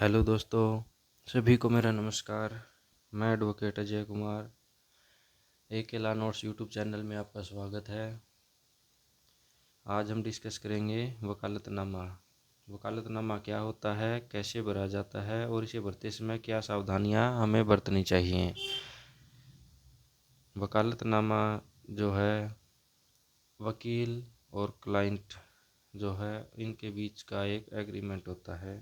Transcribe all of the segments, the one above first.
Hello दोस्तों, सभी को मेरा नमस्कार। मैं advocate Ajay Kumar AK law notes YouTube channel में आपका स्वागत है। आज हम डिस्कस करेंगे वकालतनामा। वकालतनामा क्या होता है, कैसे भरा जाता है और इसे भरते समय क्या सावधानियां हमें बरतनी चाहिए। वकालतनामा जो है वकील और क्लाइंट जो है इनके बीच का एक एग्रीमेंट होता है।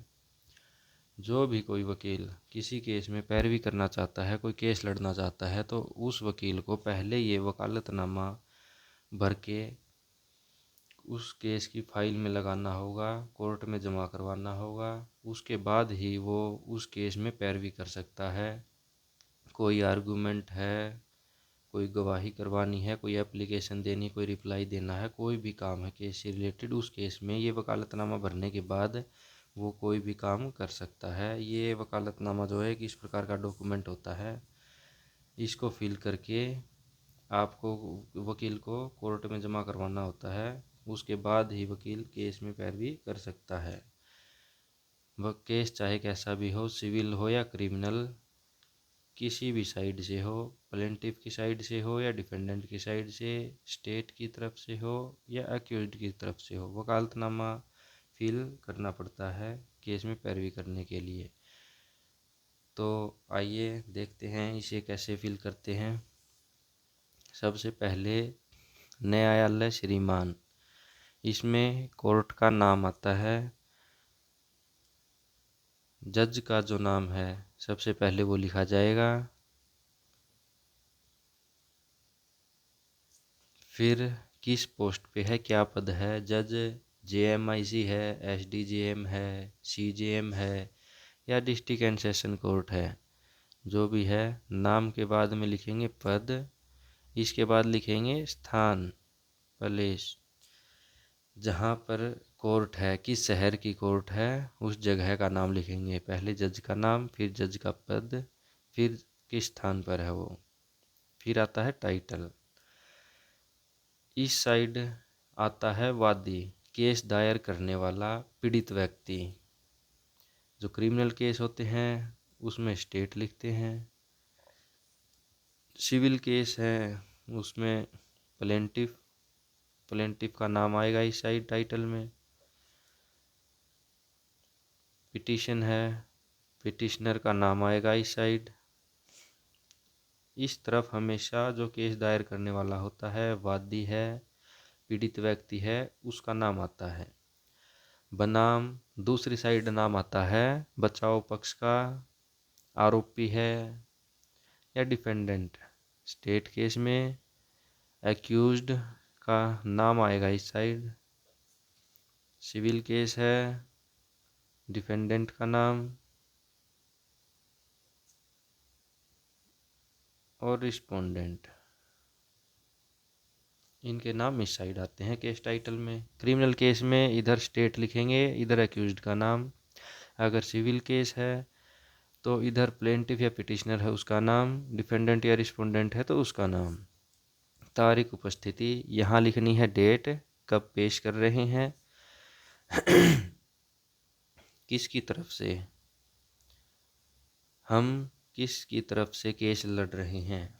जो भी कोई वकील किसी केस में पैरवी करना चाहता है, कोई केस लड़ना चाहता है, तो उस वकील को पहले ये वकालतनामा भर के उस केस की फाइल में लगाना होगा, कोर्ट में जमा करवाना होगा। उसके बाद ही वो उस केस में पैरवी कर सकता है। कोई आर्गूमेंट है, कोई गवाही करवानी है, कोई एप्लीकेशन देनी, कोई रिप्लाई देना है, कोई भी काम है केस से रिलेटेड, उस केस में ये वकालतनामा भरने के बाद वो कोई भी काम कर सकता है। ये वकालतनामा जो है कि इस प्रकार का डॉक्यूमेंट होता है। इसको फिल करके आपको वकील को कोर्ट में जमा करवाना होता है। उसके बाद ही वकील केस में पैरवी कर सकता है। वह केस चाहे कैसा भी हो, सिविल हो या क्रिमिनल, किसी भी साइड से हो, प्लेंटिफ की साइड से हो या डिफेंडेंट की साइड से, स्टेट की तरफ से हो या अक्यूज्ड की तरफ से हो, वकालतनामा फिल करना पड़ता है केस में पैरवी करने के लिए। तो आइए देखते हैं इसे कैसे फिल करते हैं। सबसे पहले न्यायालय श्रीमान, इसमें कोर्ट का नाम आता है। जज का जो नाम है सबसे पहले वो लिखा जाएगा। फिर किस पोस्ट पे है, क्या पद है, जज JMIC है, SDJM है, CJM है या डिस्ट्रिक्ट एंड सेशन कोर्ट है। जो भी है नाम के बाद में लिखेंगे पद, इसके बाद लिखेंगे स्थान, प्लेस, जहाँ पर कोर्ट है, किस शहर की कोर्ट है उस जगह का नाम लिखेंगे। पहले जज का नाम, फिर जज का पद, फिर किस स्थान पर है वो, फिर आता है टाइटल। इस साइड आता है वादी, केस दायर करने वाला पीड़ित व्यक्ति। जो क्रिमिनल केस होते हैं उसमें स्टेट लिखते हैं। सिविल केस है उसमें प्लेंटिफ, प्लेंटिफ का नाम आएगा इस साइड टाइटल में। पिटीशन है, पिटिशनर का नाम आएगा इस साइड। इस तरफ हमेशा जो केस दायर करने वाला होता है, वादी है, पीड़ित व्यक्ति है, उसका नाम आता है। बनाम दूसरी साइड नाम आता है बचाव पक्ष का, आरोपी है या डिफेंडेंट। स्टेट केस में एक्यूज्ड का नाम आएगा इस साइड। सिविल केस है, डिफेंडेंट का नाम और रिस्पोंडेंट, इनके नाम इस साइड आते हैं केस टाइटल में। क्रिमिनल केस में इधर स्टेट लिखेंगे, इधर एक्यूज्ड का नाम। अगर सिविल केस है तो इधर प्लेंटिफ या पिटिशनर है उसका नाम, डिफेंडेंट या रिस्पोंडेंट है तो उसका नाम। तारीख उपस्थिति, यहाँ लिखनी है डेट, कब पेश कर रहे हैं, किसकी तरफ से, हम किसकी तरफ से केस लड़ रहे हैं,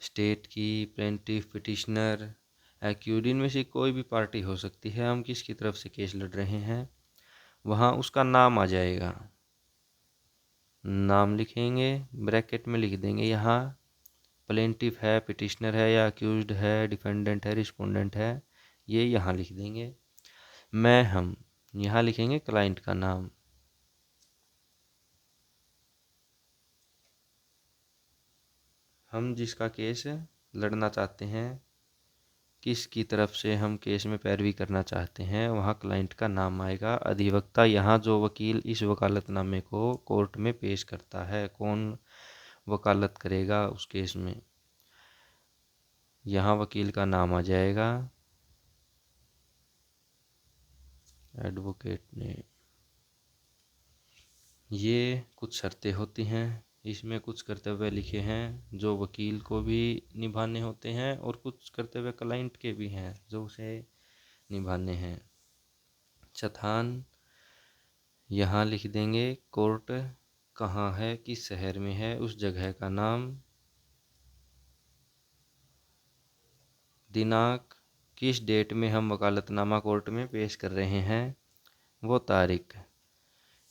स्टेट की, प्लेंटिफ, पिटिशनर, एक्यूड, इनमें से कोई भी पार्टी हो सकती है। हम किसकी तरफ से केस लड़ रहे हैं वहाँ उसका नाम आ जाएगा। नाम लिखेंगे, ब्रैकेट में लिख देंगे यहाँ प्लेंटिफ है, पिटिशनर है या अक्यूज्ड है, डिफेंडेंट है, रिस्पोंडेंट है, ये यहाँ लिख देंगे। हम यहाँ लिखेंगे क्लाइंट का नाम। हम जिसका केस लड़ना चाहते हैं, किसकी तरफ से हम केस में पैरवी करना चाहते हैं, वहाँ क्लाइंट का नाम आएगा। अधिवक्ता, यहाँ जो वकील इस वकालतनामे को कोर्ट में पेश करता है, कौन वकालत करेगा उस केस में, यहाँ वकील का नाम आ जाएगा। एडवोकेट ने, ये कुछ शर्तें होती हैं, इसमें कुछ कर्तव्य लिखे हैं जो वकील को भी निभाने होते हैं और कुछ कर्तव्य क्लाइंट के भी हैं जो उसे निभाने हैं। चथान, यहाँ लिख देंगे कोर्ट कहाँ है, किस शहर में है, उस जगह का नाम, दिनांक, किस डेट में हम वकालतनामा कोर्ट में पेश कर रहे हैं, वो तारीख।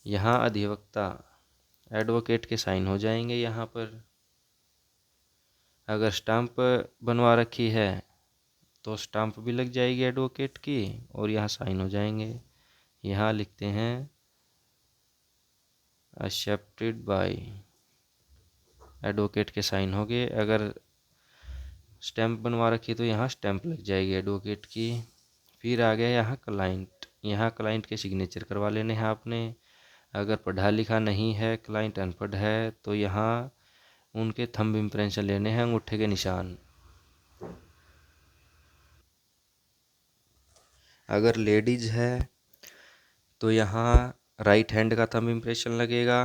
यहाँ अधिवक्ता एडवोकेट के साइन हो जाएंगे। यहाँ पर अगर स्टाम्प बनवा रखी है तो स्टाम्प भी लग जाएगी एडवोकेट की और यहाँ साइन हो जाएंगे। यहाँ लिखते हैं एक्सेप्टेड बाय, एडवोकेट के साइन हो गए। अगर स्टैंप बनवा रखी तो यहाँ स्टैंप लग जाएगी एडवोकेट की। फिर आ गया यहाँ क्लाइंट, यहाँ क्लाइंट के सिग्नेचर करवा लेने हैं आपने। अगर पढ़ा लिखा नहीं है, क्लाइंट अनपढ़ है, तो यहाँ उनके थंब इम्प्रेशन लेने हैं, अंगूठे के निशान। अगर लेडीज है तो यहाँ राइट हैंड का थंब इम्प्रेशन लगेगा,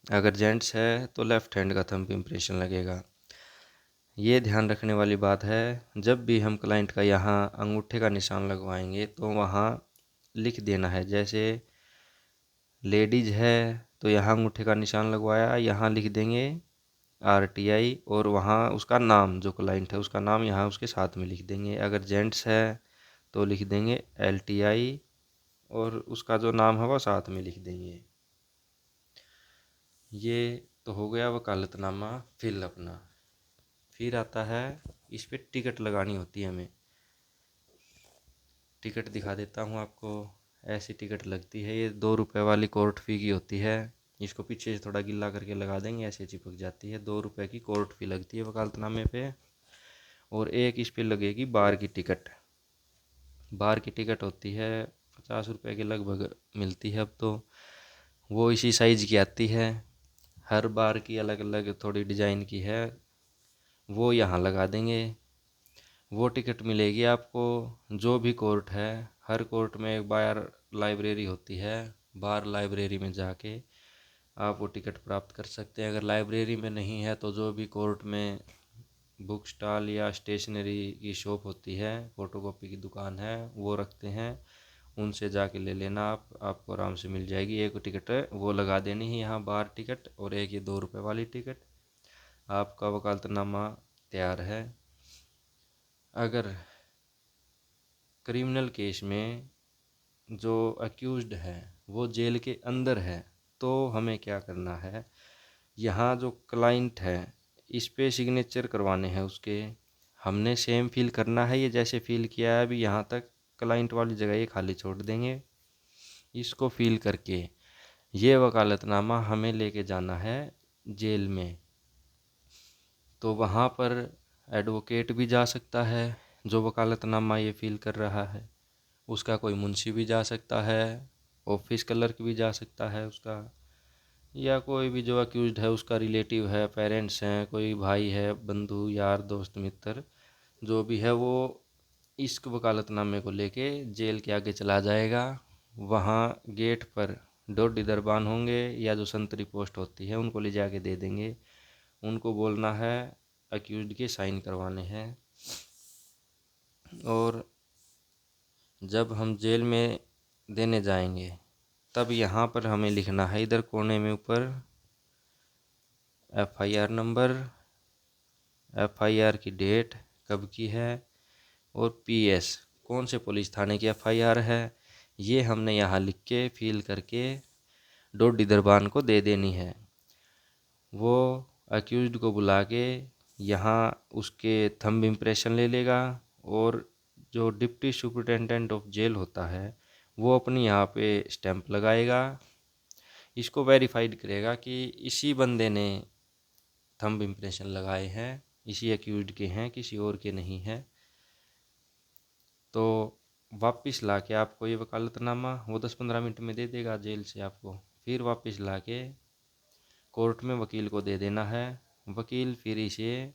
अगर जेंट्स है तो लेफ्ट हैंड का थंब इम्प्रेशन लगेगा। ये ध्यान रखने वाली बात है, जब भी हम क्लाइंट का यहाँ अंगूठे का निशान लगवाएंगे तो वहाँ लिख देना है, जैसे लेडीज है तो यहाँ अंगूठे का निशान लगवाया, यहाँ लिख देंगे RTI और वहाँ उसका नाम, जो क्लाइंट है उसका नाम यहाँ उसके साथ में लिख देंगे। अगर जेंट्स है तो लिख देंगे LTI और उसका जो नाम है वो साथ में लिख देंगे। ये तो हो गया वकालतनामा फिल अपना। फिर आता है इस पर टिकट लगानी होती है हमें। टिकट दिखा देता हूँ आपको। ऐसी टिकट लगती है, ये 2 रुपये वाली कोर्ट फी की होती है। इसको पीछे से थोड़ा गिल्ला करके लगा देंगे, ऐसे चिपक जाती है। 2 रुपये की कोर्ट फी लगती है वकालतनामे पे। और एक इस पे लगेगी बार की टिकट। बार की टिकट होती है 50 रुपये के लगभग मिलती है अब तो। वो इसी साइज़ की आती है, हर बार की अलग अलग थोड़ी डिज़ाइन की है। वो यहाँ लगा देंगे। वो टिकट मिलेगी आपको। जो भी कोर्ट है, हर कोर्ट में एक बार लाइब्रेरी होती है, बार लाइब्रेरी में जाके आप वो टिकट प्राप्त कर सकते हैं। अगर लाइब्रेरी में नहीं है तो जो भी कोर्ट में बुक स्टॉल या स्टेशनरी की शॉप होती है, फ़ोटोकॉपी की दुकान है, वो रखते हैं, उनसे जाके ले लेना आपको आराम से मिल जाएगी। एक टिकट वो लगा देनी है यहाँ बार टिकट, और एक ये 2 रुपये वाली टिकट। आपका वकालतनामा तैयार है। अगर क्रिमिनल केस में जो अक्यूज्ड है वो जेल के अंदर है तो हमें क्या करना है, यहाँ जो क्लाइंट है इस पे सिग्नेचर करवाने हैं उसके। हमने सेम फिल करना है, ये जैसे फिल किया है अभी यहाँ तक, क्लाइंट वाली जगह ये खाली छोड़ देंगे। इसको फिल करके ये वकालतनामा हमें लेके जाना है जेल में। तो वहाँ पर एडवोकेट भी जा सकता है जो वकालतनामा ये फिल कर रहा है, उसका कोई मुंशी भी जा सकता है, ऑफिस क्लर्क भी जा सकता है उसका, या कोई भी जो अक्यूज्ड है उसका रिलेटिव है, पेरेंट्स हैं, कोई भाई है, बंधु, यार, दोस्त, मित्र, जो भी है वो इस वकालतनामे को लेके जेल के आगे चला जाएगा। वहाँ गेट पर डोडी दरबान होंगे या जो संतरी पोस्ट होती है उनको ले जाके दे देंगे। उनको बोलना है अक्यूज्ड के साइन करवाने हैं। और जब हम जेल में देने जाएंगे तब यहाँ पर हमें लिखना है, इधर कोने में ऊपर FIR नंबर, FIR की डेट कब की है, और PS कौन से पुलिस थाने की FIR है, ये हमने यहाँ लिख के फिल करके डोडी दरबान को दे देनी है। वो अक्यूज्ड को बुला के यहाँ उसके थंब इम्प्रेशन ले लेगा, और जो डिप्टी सुपरिटेंडेंट ऑफ जेल होता है वो अपनी यहाँ पे स्टैंप लगाएगा। इसको वेरीफाइड करेगा कि इसी बंदे ने थंब इम्प्रेशन लगाए हैं, इसी अक्यूज्ड के हैं, किसी और के नहीं हैं। तो वापस ला के आपको ये वकालतनामा वो 10-15 मिनट में दे देगा जेल से आपको। फिर वापस ला के कोर्ट में वकील को दे देना है। वकील फिर इसे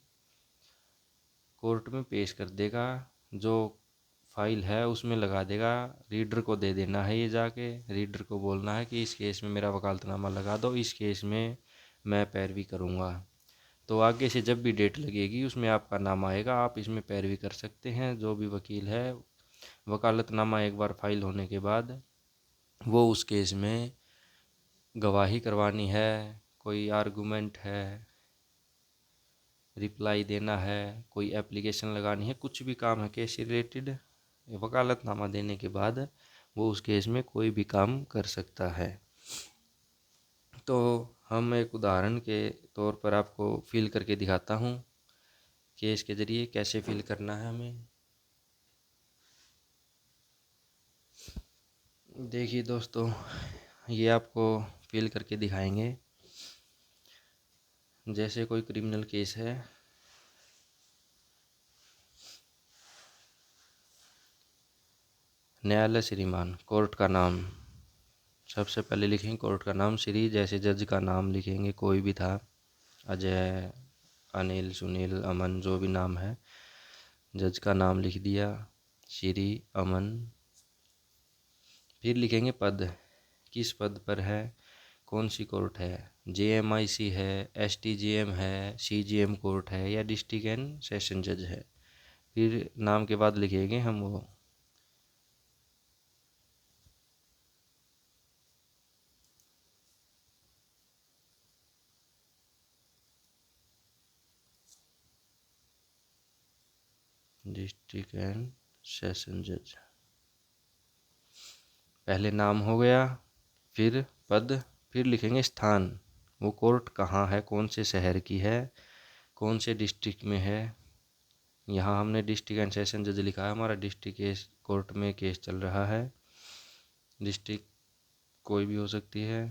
कोर्ट में पेश कर देगा, जो फाइल है उसमें लगा देगा, रीडर को दे देना है। ये जाके रीडर को बोलना है कि इस केस में मेरा वकालतनामा लगा दो, इस केस में मैं पैरवी करूँगा। तो आगे से जब भी डेट लगेगी उसमें आपका नाम आएगा, आप इसमें पैरवी कर सकते हैं। जो भी वकील है, वकालतनामा एक बार फाइल होने के बाद वो उस केस में गवाही करवानी है, कोई आर्गूमेंट है, रिप्लाई देना है, कोई एप्लीकेशन लगानी है, कुछ भी काम है केस से रिलेटेड, वकालतनामा देने के बाद वो उस केस में कोई भी काम कर सकता है। तो हम एक उदाहरण के तौर पर आपको फिल करके दिखाता हूँ केस के ज़रिए कैसे फिल करना है हमें। देखिए दोस्तों, ये आपको फिल करके दिखाएंगे। जैसे कोई क्रिमिनल केस है, न्यायालय श्रीमान, कोर्ट का नाम सबसे पहले लिखेंगे, कोर्ट का नाम श्री, जैसे जज का नाम लिखेंगे कोई भी था, अजय, अनिल, सुनील, अमन, जो भी नाम है, जज का नाम लिख दिया, श्री अमन। फिर लिखेंगे पद, किस पद पर है, कौन सी कोर्ट है, JMIC है, STGM है, CGM कोर्ट है, या डिस्ट्रिक्ट एंड सेशन जज है। फिर नाम के बाद लिखेंगे हम वो डिस्ट्रिक्ट एंड सेशन जज। पहले नाम हो गया, फिर पद, फिर लिखेंगे स्थान, वो कोर्ट कहाँ है, कौन से शहर की है, कौन से डिस्ट्रिक्ट में है। यहाँ हमने डिस्ट्रिक्ट एंड सेशन जज लिखा है, हमारा डिस्ट्रिक्ट केस कोर्ट में केस चल रहा है। डिस्ट्रिक्ट कोई भी हो सकती है,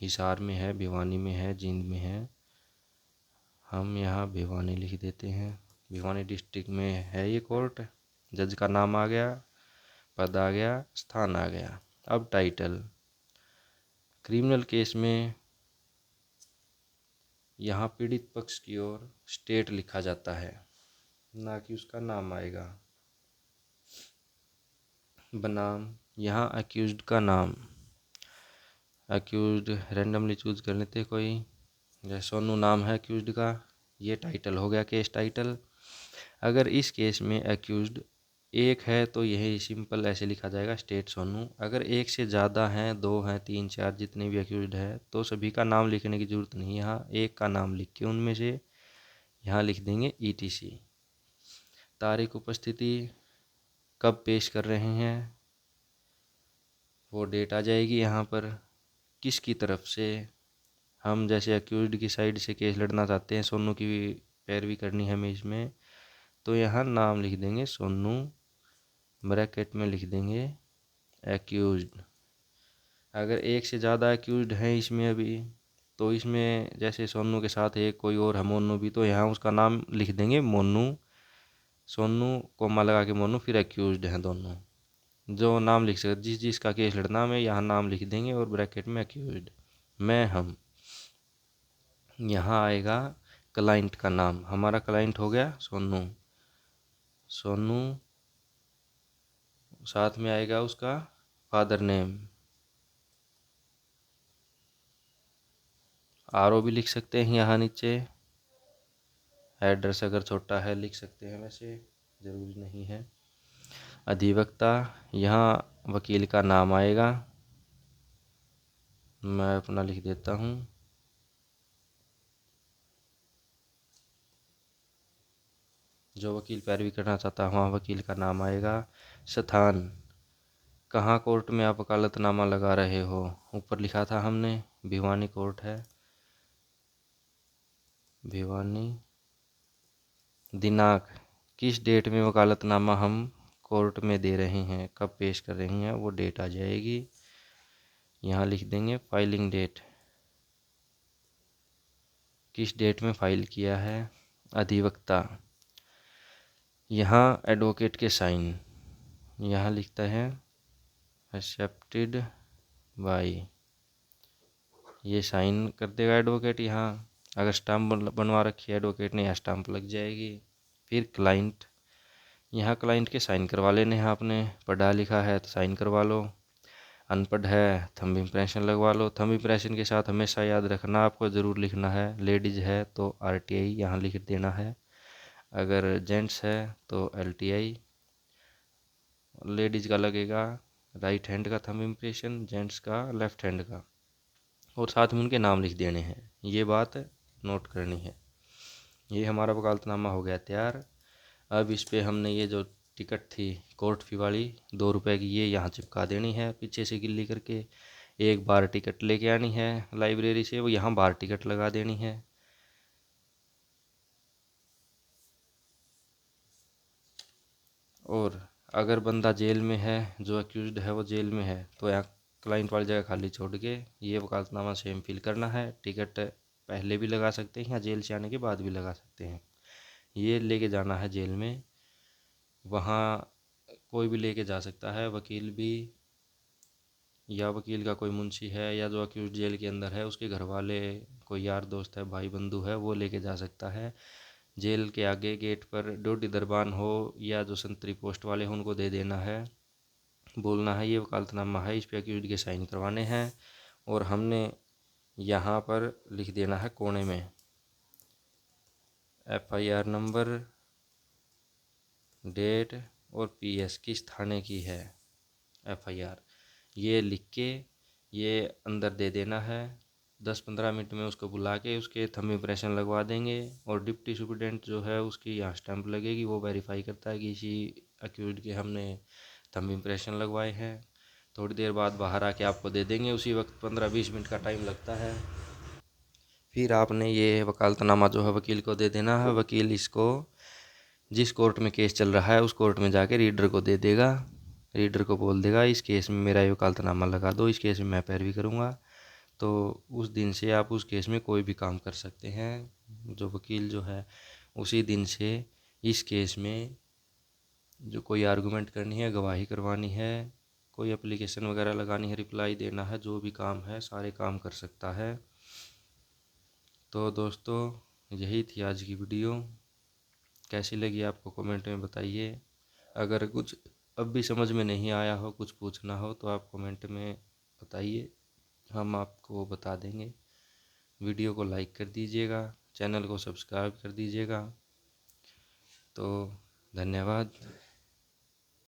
हिसार में है, भिवानी में है, जींद में है, हम यहाँ भिवानी लिख देते हैं। भिवानी डिस्ट्रिक्ट में है ये कोर्ट। जज का नाम आ गया, पद आ गया, स्थान आ गया। अब टाइटल, क्रिमिनल केस में यहाँ पीड़ित पक्ष की ओर स्टेट लिखा जाता है, ना कि उसका नाम आएगा। बनाम, यहाँ अक्यूज्ड का नाम, अक्यूज्ड रैंडमली चूज कर लेते कोई, जैसे सोनू नाम है अक्यूज्ड का, ये टाइटल हो गया, केस टाइटल। अगर इस केस में अक्यूज्ड एक है तो यही सिंपल ऐसे लिखा जाएगा, स्टेट सोनू। अगर एक से ज़्यादा हैं, 2 हैं, 3, 4, जितने भी अक्यूज्ड है, तो सभी का नाम लिखने की ज़रूरत नहीं, यहाँ एक का नाम लिख के उनमें से यहाँ लिख देंगे ETC। तारीख उपस्थिति, कब पेश कर रहे हैं, वो डेट आ जाएगी यहाँ पर। किसकी तरफ से, हम जैसे अक्यूज्ड की साइड से केस लड़ना चाहते हैं, सोनू की पैरवी करनी है हमें इसमें, तो यहाँ नाम लिख देंगे सोनू, ब्रैकेट में लिख देंगे एक्यूज्ड। अगर एक से ज़्यादा एक्यूज्ड हैं इसमें अभी, तो इसमें जैसे सोनू के साथ एक कोई और है मोनू भी, तो यहाँ उसका नाम लिख देंगे मोनू, सोनू कोमा लगा के मोनू, फिर एक्यूज्ड हैं दोनों। जो नाम लिख सकते, जिस जिसका केस लड़ना में यहाँ नाम लिख देंगे और ब्रैकेट में एक्यूज्ड। मैं, हम, यहाँ आएगा क्लाइंट का नाम, हमारा क्लाइंट हो गया सोनू, सोनू, साथ में आएगा उसका फादर नेम, RO भी लिख सकते हैं यहाँ नीचे, एड्रेस अगर छोटा है लिख सकते हैं, वैसे ज़रूरी नहीं है। अधिवक्ता, यहाँ वकील का नाम आएगा, मैं अपना लिख देता हूँ, जो वकील पैरवी करना चाहता है वहाँ वकील का नाम आएगा। स्थान, कहाँ कोर्ट में आप वकालतनामा लगा रहे हो, ऊपर लिखा था हमने भिवानी कोर्ट है, भिवानी। दिनांक, किस डेट में वकालतनामा हम कोर्ट में दे रहे हैं, कब पेश कर रहे हैं, वो डेट आ जाएगी, यहाँ लिख देंगे फाइलिंग डेट, किस डेट में फाइल किया है। अधिवक्ता, यहाँ एडवोकेट के साइन, यहाँ लिखता है एक्सेप्टेड बाई, ये साइन कर देगा एडवोकेट, यहाँ अगर स्टाम्प बनवा रखी है एडवोकेट ने, यहाँ स्टाम्प लग जाएगी। फिर क्लाइंट, यहाँ क्लाइंट के साइन करवा लेने हैं आपने, पढ़ा लिखा है तो साइन करवा लो, अनपढ़ है थंब इम्प्रेशन लगवा लो। थंब इम्प्रेशन के साथ हमेशा याद रखना, आपको ज़रूर लिखना है, लेडीज़ है तो RTI यहाँ लिख देना है, अगर जेंट्स है तो LTI, लेडीज़ का लगेगा राइट हैंड का थंब इम्प्रेशन, जेंट्स का लेफ्ट हैंड का, और साथ में उनके नाम लिख देने हैं। ये बात नोट करनी है। ये हमारा वकालतनामा हो गया तैयार। अब इस पे हमने ये जो टिकट थी कोर्ट फी वाली 2 रुपये की, ये यहाँ चिपका देनी है पीछे से गिल्ली करके। एक बार टिकट लेके आनी है लाइब्रेरी से, वो यहाँ बार टिकट लगा देनी है। और अगर बंदा जेल में है, जो अक्यूज्ड है वो जेल में है, तो यहाँ क्लाइंट वाली जगह खाली छोड़ के ये वकालतनामा सेम फिल करना है। टिकट पहले भी लगा सकते हैं या जेल से आने के बाद भी लगा सकते हैं। ये लेके जाना है जेल में, वहाँ कोई भी लेके जा सकता है, वकील भी, या वकील का कोई मुंशी है, या जो अक्यूज जेल के अंदर है उसके घर वाले, कोई यार दोस्त है, भाई बंधु है, वो लेके जा सकता है। जेल के आगे गेट पर ड्यूटी दरबान हो या जो संतरी पोस्ट वाले हैं उनको दे देना है, बोलना है ये वकालतनामा है, इस पे अक्यूज के साइन करवाने हैं। और हमने यहाँ पर लिख देना है कोने में FIR नंबर, डेट और PS किस थाने की है FIR, ये लिख के ये अंदर दे देना है। 10-15 मिनट में उसको बुला के उसके थंब इम्प्रेशन लगवा देंगे, और डिप्टी सुपरिटेंडेंट जो है उसकी यहाँ स्टैंप लगेगी, वो वेरीफाई करता है कि इसी अक्यूज्ड के हमने थंब इम्प्रेशन लगवाए हैं। थोड़ी देर बाद बाहर आके आपको दे देंगे, उसी वक्त 15-20 मिनट का टाइम लगता है। फिर आपने ये वकालतनामा जो है वकील को दे देना है। वकील इसको जिस कोर्ट में केस चल रहा है उस कोर्ट में जाके रीडर को दे देगा। रीडर को बोल देगा इस केस में मेरा ये वकालतनामा लगा दो, इस केस में मैं पैरवी करूँगा। तो उस दिन से आप उस केस में कोई भी काम कर सकते हैं। जो वकील जो है उसी दिन से इस केस में जो कोई आर्गूमेंट करनी है, गवाही करवानी है, कोई एप्लीकेशन वगैरह लगानी है, रिप्लाई देना है, जो भी काम है सारे काम कर सकता है। तो दोस्तों यही थी आज की वीडियो। कैसी लगी आपको कमेंट में बताइए। अगर कुछ अब भी समझ में नहीं आया हो, कुछ पूछना हो, तो आप कमेंट में बताइए, हम आपको बता देंगे। वीडियो को लाइक कर दीजिएगा, चैनल को सब्सक्राइब कर दीजिएगा। तो धन्यवाद।